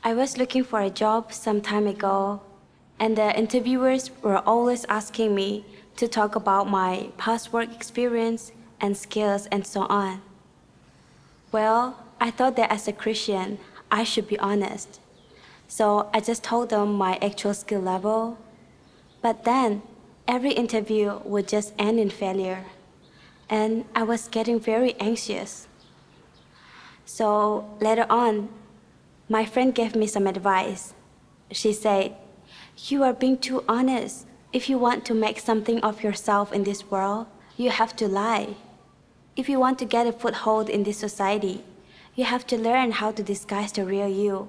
I was looking for a job some time ago, and the interviewers were always asking me to talk about my past work experience and skills and so on. Well, I thought that as a Christian, I should be honest. So I just told them my actual skill level. But then, every interview would just end in failure. And I was getting very anxious. So later on, my friend gave me some advice. She said, "You are being too honest. If you want to make something of yourself in this world, you have to lie. If you want to get a foothold in this society, you have to learn how to disguise the real you.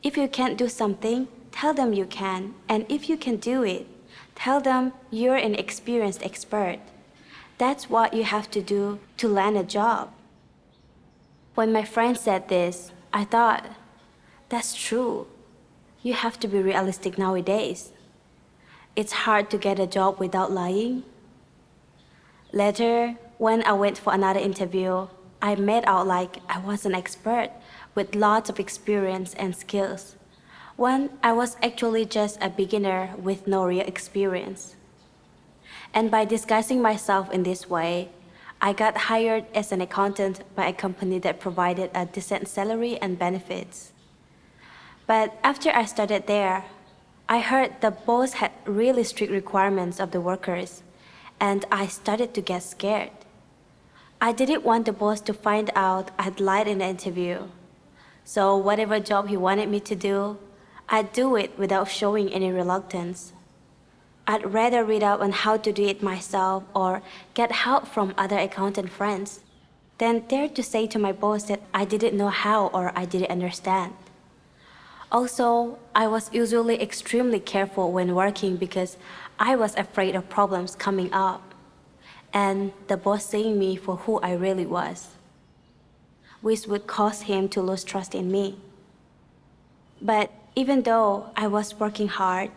If you can't do something, tell them you can. And if you can do it, tell them you're an experienced expert. That's what you have to do to land a job." When my friend said this, I thought, that's true. You have to be realistic nowadays. It's hard to get a job without lying. Later, when I went for another interview, I made out like I was an expert with lots of experience and skills, when I was actually just a beginner with no real experience. And by disguising myself in this way, I got hired as an accountant by a company that provided a decent salary and benefits. But after I started there, I heard the boss had really strict requirements of the workers, and I started to get scared. I didn't want the boss to find out I'd lied in the interview. So whatever job he wanted me to do, I'd do it without showing any reluctance. I'd rather read up on how to do it myself or get help from other accountant friends than dare to say to my boss that I didn't know how or I didn't understand. Also, I was usually extremely careful when working because I was afraid of problems coming up and the boss seeing me for who I really was, which would cause him to lose trust in me. But even though I was working hard,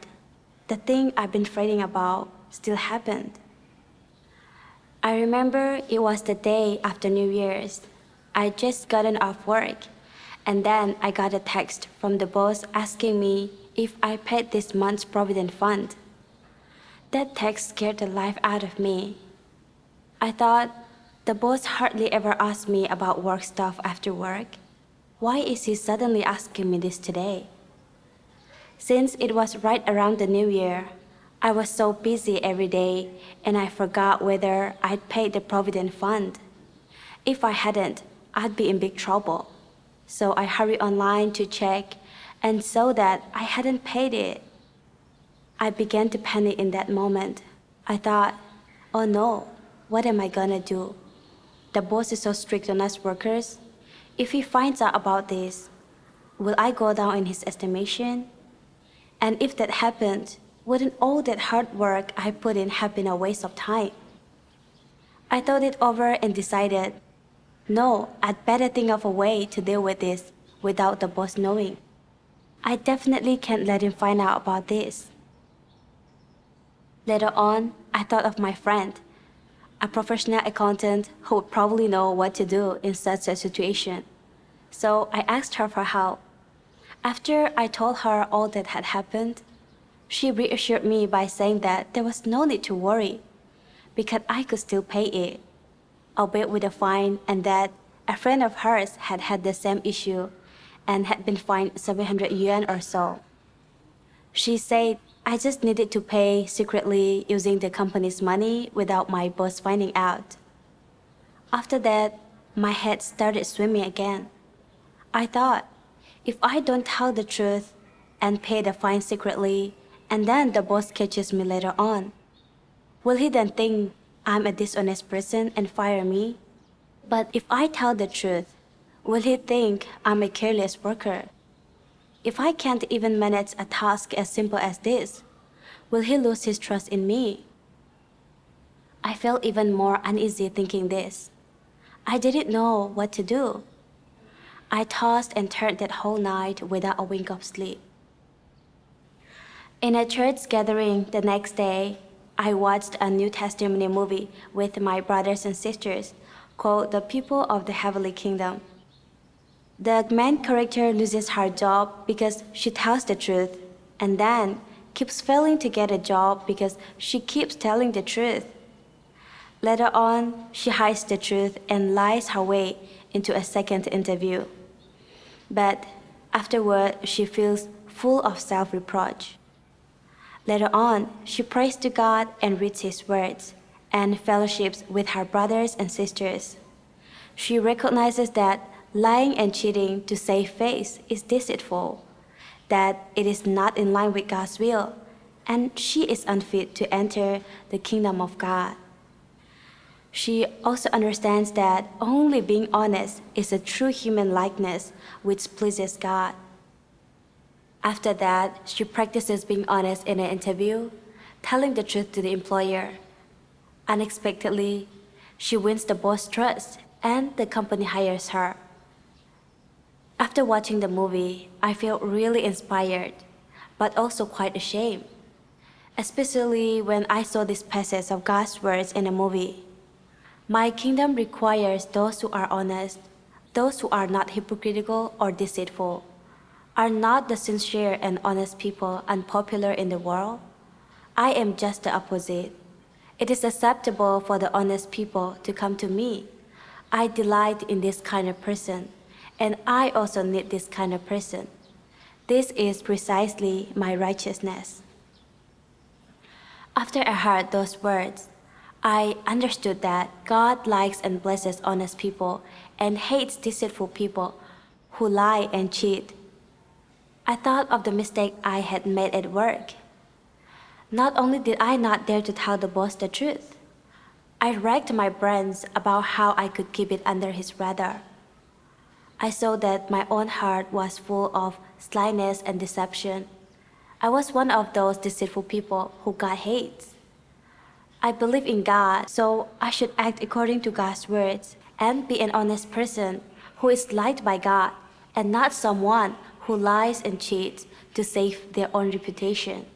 the thing I've been fretting about still happened. I remember it was the day after New Year's. I just gotten off work, and then I got a text from the boss asking me if I paid this month's provident fund. That text scared the life out of me. I thought, the boss hardly ever asked me about work stuff after work. Why is he suddenly asking me this today? Since it was right around the New Year, I was so busy every day and I forgot whether I'd paid the provident fund. If I hadn't, I'd be in big trouble. So I hurried online to check and saw that I hadn't paid it. I began to panic in that moment. I thought, oh no, what am I gonna do? The boss is so strict on us workers. If he finds out about this, will I go down in his estimation? And if that happened, wouldn't all that hard work I put in have been a waste of time? I thought it over and decided, no, I'd better think of a way to deal with this without the boss knowing. I definitely can't let him find out about this. Later on, I thought of my friend, a professional accountant who would probably know what to do in such a situation. So I asked her for help. After I told her all that had happened, she reassured me by saying that there was no need to worry because I could still pay it, albeit with a fine, and that a friend of hers had had the same issue and had been fined 700 yuan or so. She said I just needed to pay secretly using the company's money without my boss finding out. After that, my head started swimming again. I thought, if I don't tell the truth and pay the fine secretly, and then the boss catches me later on, will he then think I'm a dishonest person and fire me? But if I tell the truth, will he think I'm a careless worker? If I can't even manage a task as simple as this, will he lose his trust in me? I felt even more uneasy thinking this. I didn't know what to do. I tossed and turned that whole night without a wink of sleep. In a church gathering the next day, I watched a New Testament movie with my brothers and sisters called The People of the Heavenly Kingdom. The main character loses her job because she tells the truth, and then keeps failing to get a job because she keeps telling the truth. Later on, she hides the truth and lies her way into a second interview. But afterward, she feels full of self-reproach. Later on, she prays to God and reads His words and fellowships with her brothers and sisters. She recognizes that lying and cheating to save face is deceitful, that it is not in line with God's will, and she is unfit to enter the kingdom of God. She also understands that only being honest is a true human likeness which pleases God. After that, she practices being honest in an interview, telling the truth to the employer. Unexpectedly, she wins the boss' trust and the company hires her. After watching the movie, I felt really inspired, but also quite ashamed, especially when I saw this passage of God's words in the movie. My kingdom requires those who are honest, those who are not hypocritical or deceitful. Are not the sincere and honest people unpopular in the world? I am just the opposite. It is acceptable for the honest people to come to me. I delight in this kind of person, and I also need this kind of person. This is precisely my righteousness. After I heard those words, I understood that God likes and blesses honest people and hates deceitful people who lie and cheat. I thought of the mistake I had made at work. Not only did I not dare to tell the boss the truth, I racked my brains about how I could keep it under his radar. I saw that my own heart was full of slyness and deception. I was one of those deceitful people who God hates. I believe in God, so I should act according to God's words and be an honest person who is liked by God and not someone who lies and cheats to save their own reputation.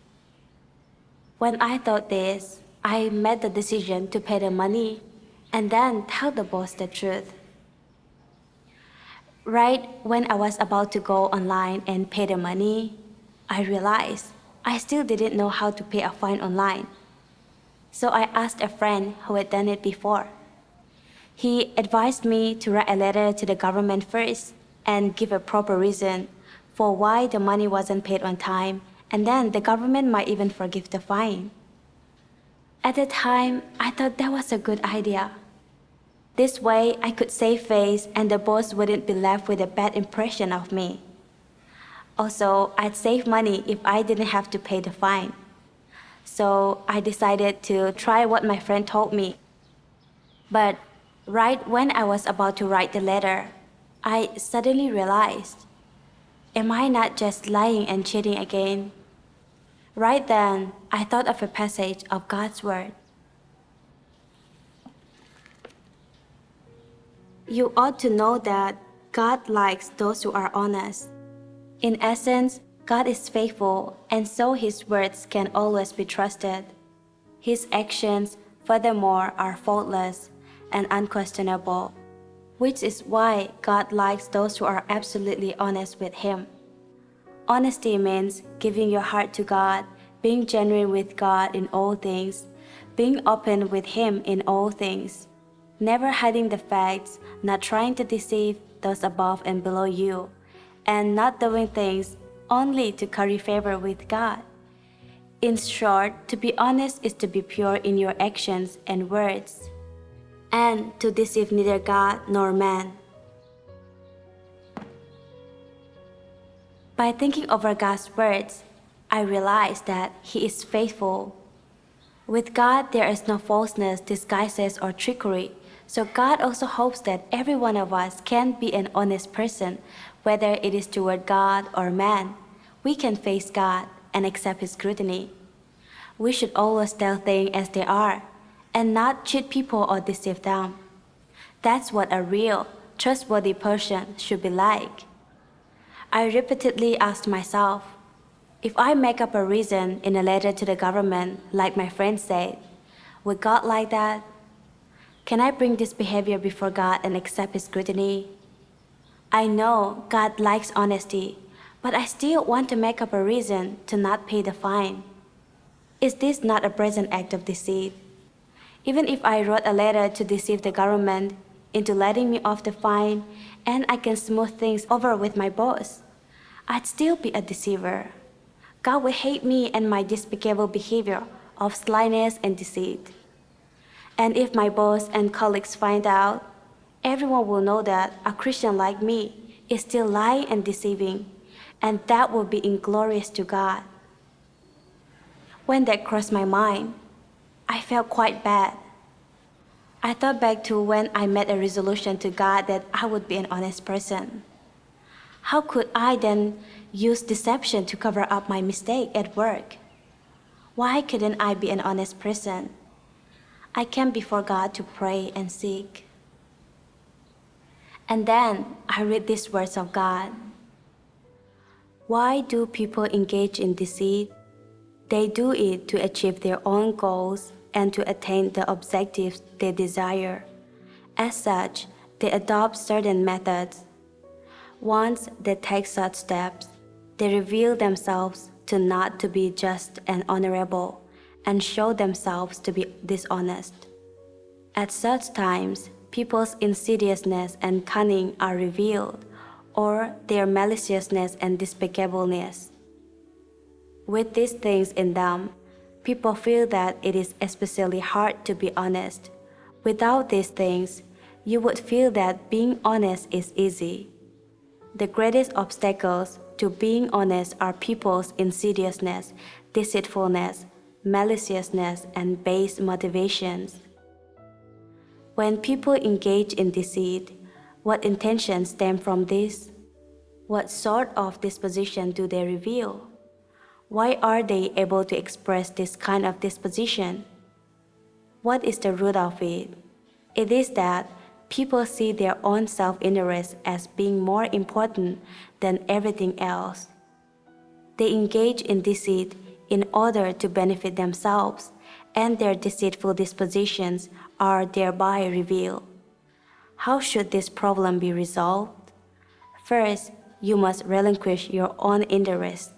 When I thought this, I made the decision to pay the money and then tell the boss the truth. Right when I was about to go online and pay the money, I realized I still didn't know how to pay a fine online. So I asked a friend who had done it before. He advised me to write a letter to the government first and give a proper reason for why the money wasn't paid on time, and then the government might even forgive the fine. At the time, I thought that was a good idea. This way, I could save face and the boss wouldn't be left with a bad impression of me. Also, I'd save money if I didn't have to pay the fine. So I decided to try what my friend told me. But right when I was about to write the letter, I suddenly realized, am I not just lying and cheating again? Right then, I thought of a passage of God's Word. You ought to know that God likes those who are honest. In essence, God is faithful, and so His words can always be trusted. His actions, furthermore, are faultless and unquestionable, which is why God likes those who are absolutely honest with Him. Honesty means giving your heart to God, being genuine with God in all things, being open with Him in all things, never hiding the facts, not trying to deceive those above and below you, and not doing things only to curry favor with God. In short, to be honest is to be pure in your actions and words, and to deceive neither God nor man. By thinking over God's words, I realized that He is faithful. With God, there is no falseness, disguises, or trickery. So God also hopes that every one of us can be an honest person, whether it is toward God or man. We can face God and accept His scrutiny. We should always tell things as they are, and not cheat people or deceive them. That's what a real, trustworthy person should be like. I repeatedly asked myself, if I make up a reason in a letter to the government, like my friend said, would God like that? Can I bring this behavior before God and accept His scrutiny? I know God likes honesty, but I still want to make up a reason to not pay the fine. Is this not a brazen act of deceit? Even if I wrote a letter to deceive the government into letting me off the fine and I can smooth things over with my boss, I'd still be a deceiver. God will hate me and my despicable behavior of slyness and deceit. And if my boss and colleagues find out, everyone will know that a Christian like me is still lying and deceiving, and that will be inglorious to God. When that crossed my mind, I felt quite bad. I thought back to when I made a resolution to God that I would be an honest person. How could I then use deception to cover up my mistake at work? Why couldn't I be an honest person? I came before God to pray and seek. And then I read these words of God. Why do people engage in deceit? They do it to achieve their own goals and to attain the objectives they desire. As such, they adopt certain methods. Once they take such steps, they reveal themselves to not to be just and honorable, and show themselves to be dishonest. At such times, people's insidiousness and cunning are revealed, or their maliciousness and despicableness. With these things in them, people feel that it is especially hard to be honest. Without these things, you would feel that being honest is easy. The greatest obstacles to being honest are people's insidiousness, deceitfulness, maliciousness, and base motivations. When people engage in deceit, what intentions stem from this? What sort of disposition do they reveal? Why are they able to express this kind of disposition? What is the root of it? It is that people see their own self-interest as being more important than everything else. They engage in deceit in order to benefit themselves, and their deceitful dispositions are thereby revealed. How should this problem be resolved? First, you must relinquish your own interest.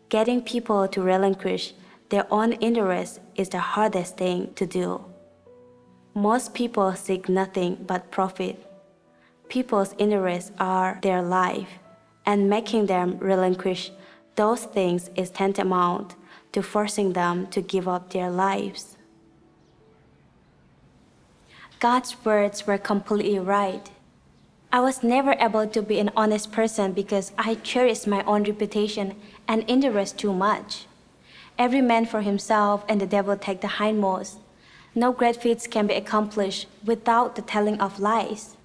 Getting people to relinquish their own interest is the hardest thing to do. Most people seek nothing but profit. People's interests are their life, and making them relinquish those things is tantamount to forcing them to give up their lives. God's words were completely right. I was never able to be an honest person because I cherished my own reputation and interest too much. Every man for himself, and the devil take the hindmost. No great feats can be accomplished without the telling of lies.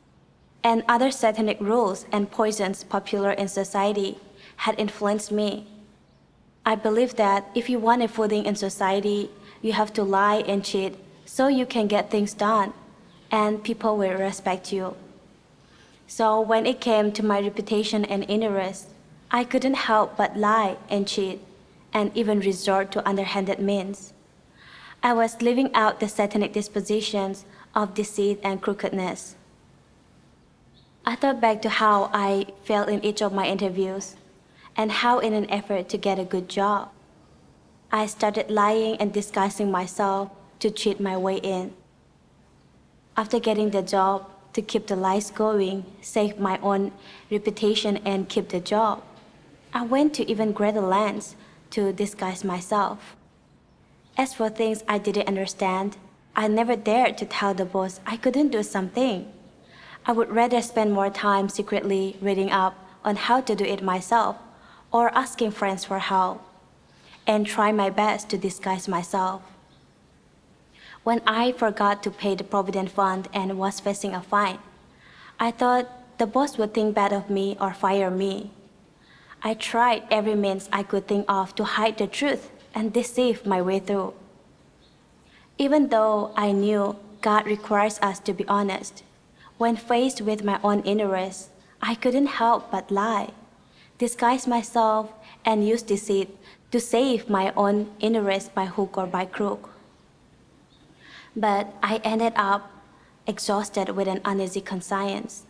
And other satanic rules and poisons popular in society had influenced me. I believe that if you want a footing in society, you have to lie and cheat so you can get things done, and people will respect you. So when it came to my reputation and interest, I couldn't help but lie and cheat, and even resort to underhanded means. I was living out the satanic dispositions of deceit and crookedness. I thought back to how I failed in each of my interviews, and how in an effort to get a good job, I started lying and disguising myself to cheat my way in. After getting the job, to keep the lies going, save my own reputation and keep the job, I went to even greater lengths to disguise myself. As for things I didn't understand, I never dared to tell the boss I couldn't do something. I would rather spend more time secretly reading up on how to do it myself or asking friends for help, and try my best to disguise myself. When I forgot to pay the provident fund and was facing a fine, I thought the boss would think bad of me or fire me. I tried every means I could think of to hide the truth and deceive my way through. Even though I knew God requires us to be honest, when faced with my own interests, I couldn't help but lie, disguise myself, and use deceit to save my own interests by hook or by crook. But I ended up exhausted with an uneasy conscience.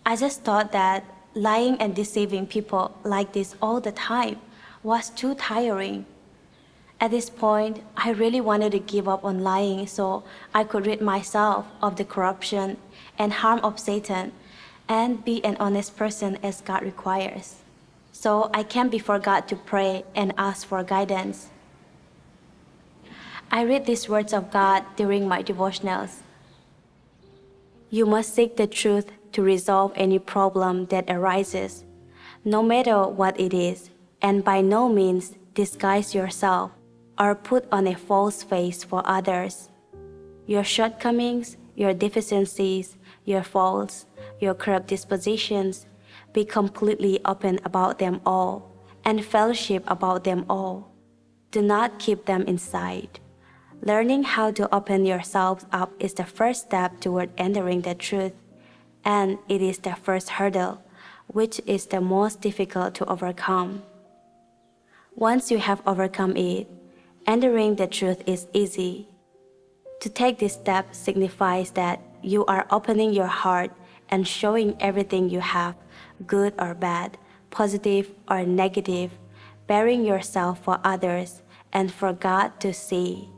I just thought that lying and deceiving people like this all the time was too tiring. At this point, I really wanted to give up on lying so I could rid myself of the corruption and harm of Satan and be an honest person as God requires. So I came before God to pray and ask for guidance. I read these words of God during my devotionals. You must seek the truth to resolve any problem that arises, no matter what it is, and by no means disguise yourself or put on a false face for others. Your shortcomings, your deficiencies, your faults, your corrupt dispositions, be completely open about them all and fellowship about them all. Do not keep them inside. Learning how to open yourselves up is the first step toward entering the truth, and it is the first hurdle, which is the most difficult to overcome. Once you have overcome it, entering the truth is easy. To take this step signifies that you are opening your heart and showing everything you have, good or bad, positive or negative, bearing yourself for others and for God to see.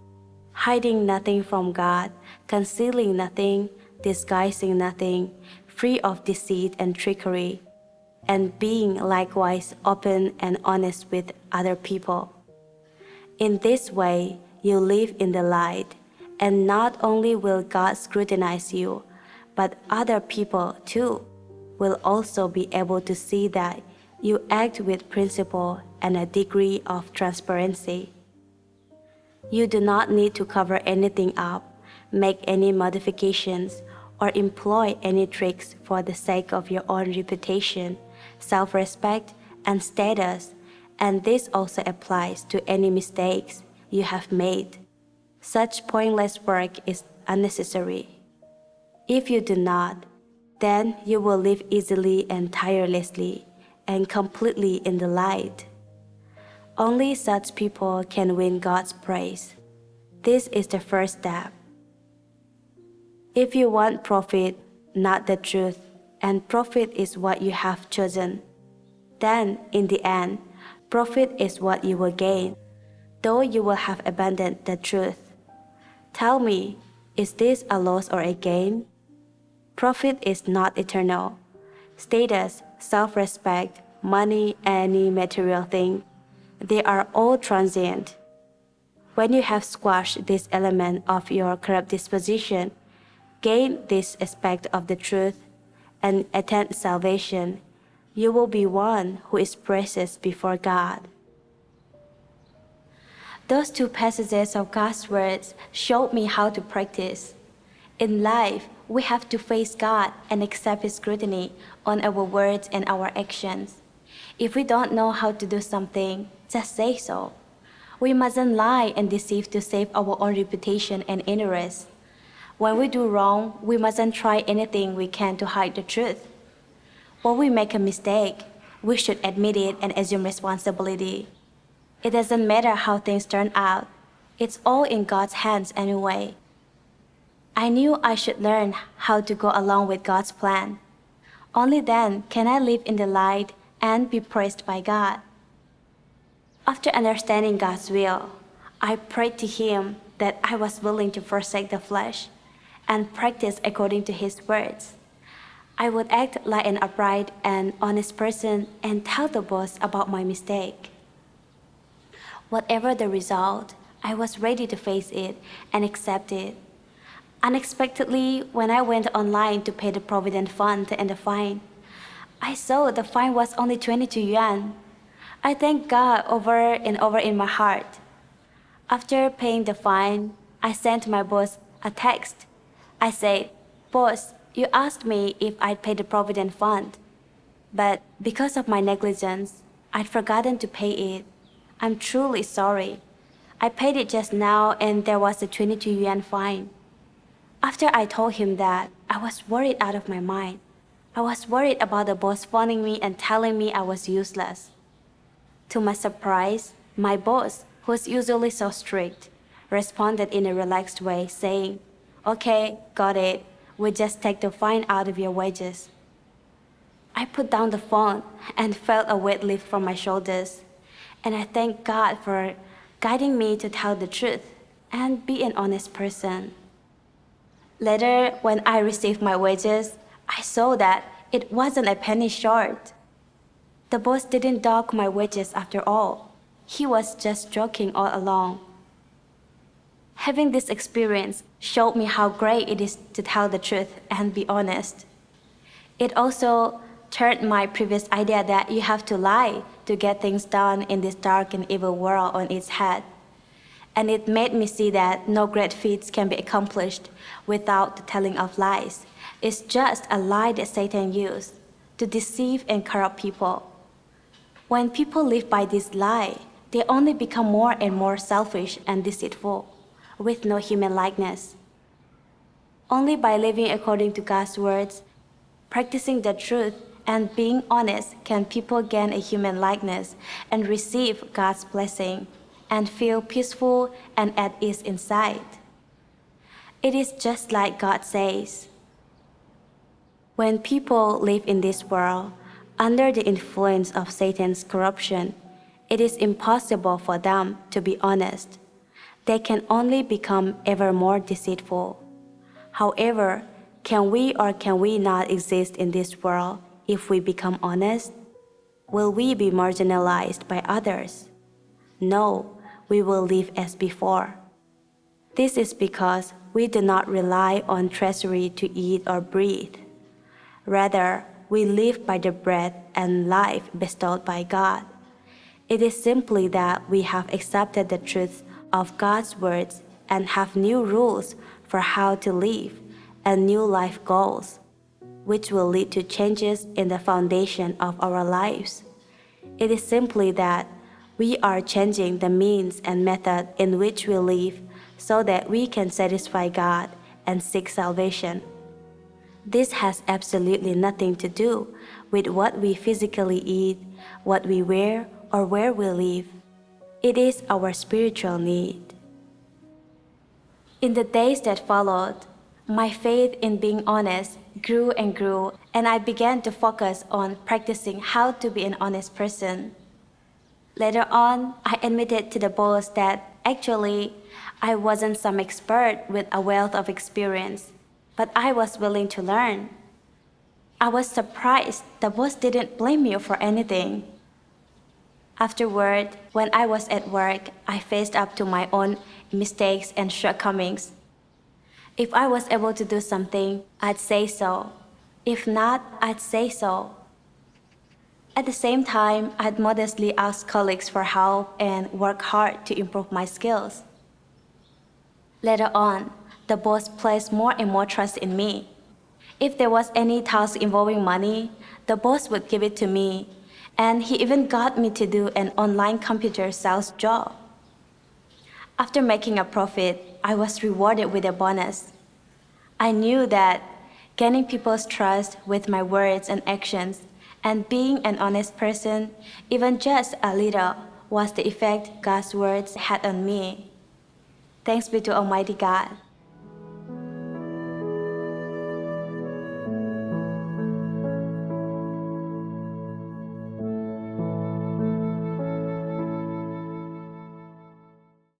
Hiding nothing from God, concealing nothing, disguising nothing, free of deceit and trickery, and being likewise open and honest with other people. In this way, you live in the light, and not only will God scrutinize you, but other people too will also be able to see that you act with principle and a degree of transparency. You do not need to cover anything up, make any modifications, or employ any tricks for the sake of your own reputation, self-respect, and status, and this also applies to any mistakes you have made. Such pointless work is unnecessary. If you do not, then you will live easily and tirelessly and completely in the light. Only such people can win God's praise. This is the first step. If you want profit, not the truth, and profit is what you have chosen, then in the end, profit is what you will gain, though you will have abandoned the truth. Tell me, is this a loss or a gain? Profit is not eternal. Status, self-respect, money, any material thing, they are all transient. When you have squashed this element of your corrupt disposition, gain this aspect of the truth, and attain salvation, you will be one who is precious before God. Those two passages of God's words showed me how to practice. In life, we have to face God and accept His scrutiny on our words and our actions. If we don't know how to do something, just say so. We mustn't lie and deceive to save our own reputation and interest. When we do wrong, we mustn't try anything we can to hide the truth. When we make a mistake, we should admit it and assume responsibility. It doesn't matter how things turn out. It's all in God's hands anyway. I knew I should learn how to go along with God's plan. Only then can I live in the light and be praised by God. After understanding God's will, I prayed to Him that I was willing to forsake the flesh and practice according to His words. I would act like an upright and honest person and tell the boss about my mistake. Whatever the result, I was ready to face it and accept it. Unexpectedly, when I went online to pay the provident fund and the fine, I saw the fine was only 22 yuan. I thanked God over and over in my heart. After paying the fine, I sent my boss a text. I said, "Boss, you asked me if I'd pay the provident fund, but because of my negligence, I'd forgotten to pay it. I'm truly sorry. I paid it just now and there was a 22 yuan fine." After I told him that, I was worried out of my mind. I was worried about the boss phoning me and telling me I was useless. To my surprise, my boss, who's usually so strict, responded in a relaxed way, saying, "Okay, got it. We'll just take the fine out of your wages." I put down the phone and felt a weight lift from my shoulders. And I thank God for guiding me to tell the truth and be an honest person. Later, when I received my wages, I saw that it wasn't a penny short. The boss didn't dock my wages after all. He was just joking all along. Having this experience showed me how great it is to tell the truth and be honest. It also turned my previous idea that you have to lie to get things done in this dark and evil world on its head. And it made me see that no great feats can be accomplished without the telling of lies. It's just a lie that Satan used to deceive and corrupt people. When people live by this lie, they only become more and more selfish and deceitful, with no human likeness. Only by living according to God's words, practicing the truth, and being honest can people gain a human likeness and receive God's blessing and feel peaceful and at ease inside. It is just like God says, when people live in this world under the influence of Satan's corruption, it is impossible for them to be honest. They can only become ever more deceitful. However, can we or can we not exist in this world if we become honest? Will we be marginalized by others? No, we will live as before. This is because we do not rely on treasury to eat or breathe. Rather, we live by the bread and life bestowed by God. It is simply that we have accepted the truth of God's words and have new rules for how to live and new life goals, which will lead to changes in the foundation of our lives. It is simply that we are changing the means and method in which we live so that we can satisfy God and seek salvation. This has absolutely nothing to do with what we physically eat, what we wear, or where we live. It is our spiritual need. In the days that followed, my faith in being honest grew and grew, and I began to focus on practicing how to be an honest person. Later on, I admitted to the boss that actually I wasn't some expert with a wealth of experience, but I was willing to learn. I was surprised the boss didn't blame me for anything. Afterward, when I was at work, I faced up to my own mistakes and shortcomings. If I was able to do something, I'd say so. If not, I'd say so. At the same time, I'd modestly ask colleagues for help and work hard to improve my skills. Later on, the boss placed more and more trust in me. If there was any task involving money, the boss would give it to me, and he even got me to do an online computer sales job. After making a profit, I was rewarded with a bonus. I knew that gaining people's trust with my words and actions and being an honest person, even just a little, was the effect God's words had on me. Thanks be to Almighty God.